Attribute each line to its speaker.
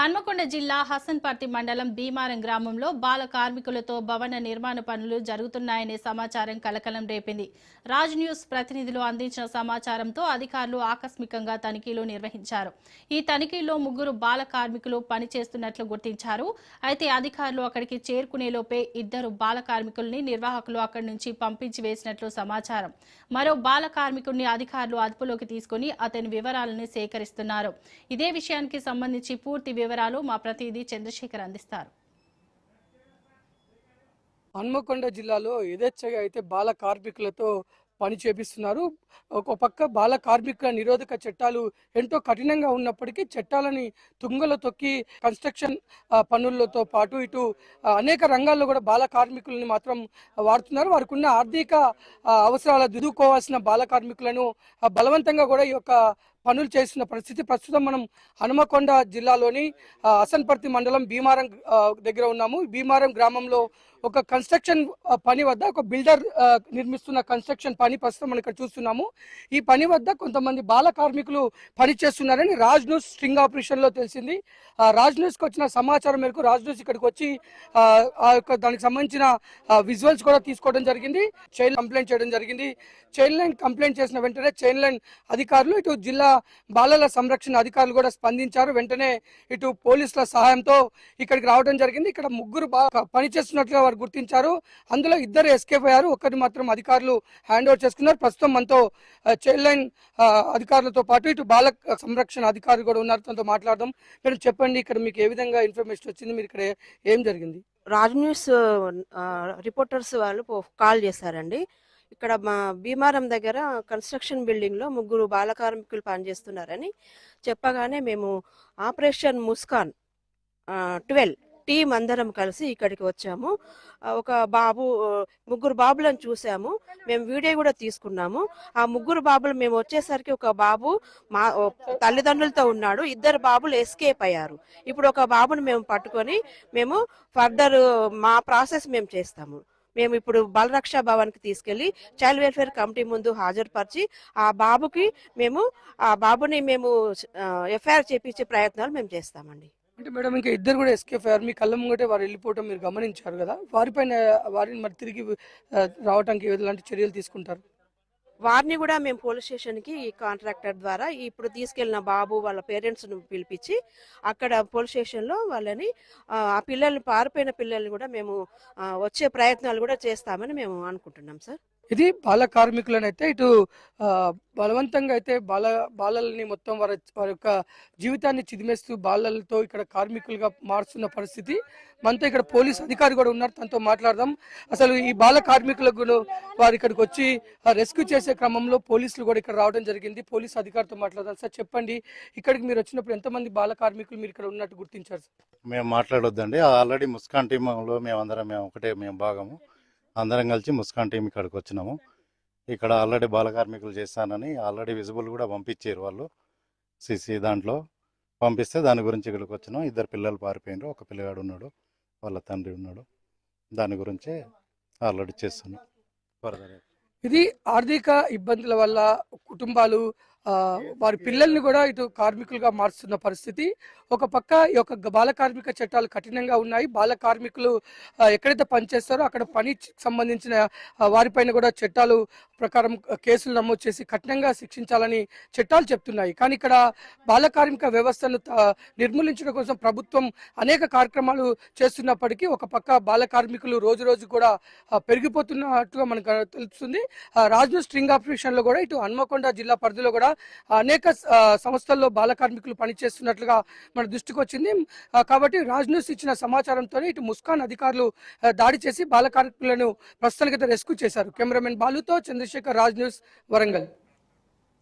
Speaker 1: హన్మకొండ జిల్లా హసన్పర్తి మండలం భీమారం గ్రామంలో బాల కార్మికులతో భవన నిర్మాణ పనులు జరుగుతున్నాయనే సమాచారం కలకలం రేపింది. రాజ్ న్యూస్ ప్రతినిధులు అందించిన సమాచారంతో అధికారులు ఆకస్మికంగా తనిఖీలు నిర్వహించారు. ఈ తనిఖీల్లో 3 బాల కార్మికులు పనిచేస్తున్నట్లు గుర్తించారు. అయితే అధికారులు అక్కడికి చేరుకునేలోపే 2 బాల కార్మికుల్ని నిర్వాహకులు అక్కడి నుంచి పంపించి వేసినట్లు సమాచారం. మరో బాల కార్మికుడిని అధికారులు అదుపులోకి తీసుకుని అతని వివరాలను సేకరిస్తున్నారు. ఇదే విషయానికి సంబంధించి పూర్తి వివరాలు మా ప్రతినిధి చంద్రశేఖర్ అందిస్తారు.
Speaker 2: హన్మకొండ జిల్లాలో యథేచ్ఛగా అయితే బాల కార్మికులతో పని చేపిస్తున్నారు. ఒక పక్క బాల కార్మికుల నిరోధక చట్టాలు ఎంతో కఠినంగా ఉన్నప్పటికీ చట్టాలని తుంగలో తొక్కి కన్స్ట్రక్షన్ పనులతో పాటు ఇటు అనేక రంగాల్లో కూడా బాల కార్మికులని మాత్రం వాడుతున్నారు. వారికి ఉన్న ఆర్థిక అవసరాలు దిద్దుకోవాల్సిన బాల కార్మికులను బలవంతంగా కూడా ఈ యొక్క పనులు చేస్తున్న పరిస్థితి. ప్రస్తుతం మనం హనుమకొండ జిల్లాలోని హసన్పర్తి మండలం భీమారం దగ్గర ఉన్నాము. భీమారం గ్రామంలో ఒక కన్స్ట్రక్షన్ పని వద్ద ఒక బిల్డర్ నిర్మిస్తున్న కన్స్ట్రక్షన్ పని ప్రస్తుతం మనం ఇక్కడ చూస్తున్నాము. ఈ పని వద్ద కొంతమంది బాల కార్మికులు పని చేస్తున్నారని రాజ్ న్యూస్ స్ట్రింగ్ ఆపరేషన్ లో తెలిసింది. రాజ్ న్యూస్ కి వచ్చిన సమాచారం మేరకు రాజ్ న్యూస్ ఇక్కడికి వచ్చి దానికి సంబంధించిన విజువల్స్ కూడా తీసుకోవడం జరిగింది. చైల్డ్ కంప్లైంట్ చేయడం జరిగింది. చైల్డ్ లైన్ కంప్లైంట్ చేసిన వెంటనే చైల్డ్ లైన్ అధికారులు ఇటు జిల్లా బాలల సంరక్షణ అధికారులు కూడా స్పందించారు. వెంటనే ఇటు పోలీసుల సహాయంతో ఇక్కడికి రావడం జరిగింది. ఇక్కడ 3 పనిచేస్తున్నట్లుగా వారు గుర్తించారు. అందులో 2 ఎస్కేప్ అయ్యారు. ఒకరిని మాత్రం అధికారులు హ్యాండ్ ఓవర్ చేసుకున్నారు. ప్రస్తుతం మనతో చైల్డ్ లైన్ అధికారులతో పాటు ఇటు బాల సంరక్షణ అధికారులు కూడా ఉన్నారు. తనతో మాట్లాడదాం. మీరు చెప్పండి, ఇక్కడ మీకు ఏ విధంగా ఇన్ఫర్మేషన్ వచ్చింది, మీరు ఇక్కడ ఏం జరిగింది?
Speaker 3: రాజ్ న్యూస్ రిపోర్టర్స్ వాళ్ళు కాల్ చేశారండి. ఇక్కడ మా భీమారం దగ్గర కన్స్ట్రక్షన్ బిల్డింగ్ లో 3 బాల కార్మికులు పనిచేస్తున్నారని చెప్పగానే మేము ఆపరేషన్ ముస్కాన్ 12 టీం అందరం కలిసి ఇక్కడికి వచ్చాము. ఒక 3 బాబులను చూసాము. మేము వీడియో కూడా తీసుకున్నాము. ఆ 3 బాబులు మేము వచ్చేసరికి ఒక బాబు మా తల్లిదండ్రులతో ఉన్నాడు. 2 బాబులు ఎస్కేప్ అయ్యారు. ఇప్పుడు ఒక బాబుని మేము పట్టుకొని మేము ఫర్దర్ మా ప్రాసెస్ మేము చేస్తాము. మేము ఇప్పుడు బలరక్ష భవన్కి తీసుకెళ్లి చైల్డ్ వెల్ఫేర్ కమిటీ ముందు హాజరుపరిచి ఆ బాబుని మేము ఎఫ్ఐఆర్ చేపించే ప్రయత్నాలు మేము చేస్తామండి.
Speaker 2: అంటే మేడం, ఇంకా 2 కూడా ఎస్కేప్ అయ్యారు. మీ కళ్ళ ముంగటే వారు వెళ్ళిపోవటం మీరు గమనించారు కదా, వారిని మరి తిరిగి రావడానికి ఎలాంటి చర్యలు తీసుకుంటారు?
Speaker 3: వారిని కూడా మేము పోలీస్ స్టేషన్కి కాంట్రాక్టర్ ద్వారా ఇప్పుడు తీసుకెళ్లిన బాబు వాళ్ళ పేరెంట్స్ను పిలిపించి అక్కడ పోలీస్ స్టేషన్లో వాళ్ళని పారిపోయిన పిల్లల్ని కూడా మేము వచ్చే ప్రయత్నాలు కూడా చేస్తామని మేము అనుకుంటున్నాం సార్.
Speaker 2: ఇది బాల కార్మికులను అయితే ఇటు బలవంతంగా అయితే బాలల్ని మొత్తం వారి యొక్క జీవితాన్ని చిదిమేస్తూ బాలలతో ఇక్కడ కార్మికులుగా మారుస్తున్న పరిస్థితి. మనతో ఇక్కడ పోలీస్ అధికారి కూడా ఉన్నారు, తనతో మాట్లాడదాం. అసలు ఈ బాల కార్మికులకు వారు ఇక్కడికి వచ్చి రెస్క్యూ చేసే క్రమంలో పోలీసులు కూడా ఇక్కడ రావడం జరిగింది. పోలీస్ అధికారితో మాట్లాడదాం. సార్ చెప్పండి, ఇక్కడికి మీరు వచ్చినప్పుడు ఎంతమంది బాల కార్మికులు మీరు ఇక్కడ ఉన్నట్టు గుర్తించారు సార్?
Speaker 4: మేము మాట్లాడొద్దండి, ఆల్రెడీ ముస్కాన్ టీంలో మేము భాగము అందరం కలిసి ముస్కాన్ టీం ఇక్కడికి వచ్చినాము. ఇక్కడ ఆల్రెడీ బాల కార్మికులు చేస్తానని ఆల్రెడీ విజిబుల్ కూడా పంపించారు వాళ్ళు. సిసి దాంట్లో పంపిస్తే దాని గురించి ఇక్కడికి వచ్చినాం. 2 పిల్లలు పారిపోయినారు. ఒక పిల్లగాడు ఉన్నాడు, వాళ్ళ తండ్రి ఉన్నాడు. దాని గురించే ఆల్రెడీ చేస్తున్నాం.
Speaker 2: ఇది ఆర్థిక ఇబ్బందుల వల్ల కుటుంబాలు వారి పిల్లల్ని కూడా ఇటు కార్మికులుగా మారుస్తున్న పరిస్థితి. ఒక పక్క ఈ యొక్క బాల కార్మిక చట్టాలు కఠినంగా ఉన్నాయి. బాల కార్మికులు ఎక్కడైతే పనిచేస్తారో అక్కడ పనికి సంబంధించిన వారిపైన కూడా చట్టాలు ప్రకారం కేసులు నమోదు చేసి కఠినంగా శిక్షించాలని చట్టాలు చెప్తున్నాయి. కానీ ఇక్కడ బాల కార్మిక వ్యవస్థను నిర్మూలించడం కోసం ప్రభుత్వం అనేక కార్యక్రమాలు చేస్తున్నప్పటికీ ఒక పక్క బాల కార్మికులు రోజు రోజు కూడా పెరిగిపోతున్నట్టుగా మనకు తెలుస్తుంది. రాజ్ న్యూస్ స్ట్రింగ్ ఆపరేషన్ లో కూడా ఇటు హన్మకొండ జిల్లా పరిధిలో కూడా అనేక సంస్థల్లో బాల కార్మికులు పనిచేస్తున్నట్లుగా మన దృష్టికి వచ్చింది. కాబట్టి రాజ్ న్యూస్ ఇచ్చిన సమాచారంతో ఇటు ముస్కాన్ అధికారులు దాడి చేసి బాల కార్మికులను ప్రస్తుతానికైతే రెస్క్యూ చేశారు. కెమెరామెన్ బాలుతో చంద్రశేఖర్, రాజ్ న్యూస్, వరంగల్.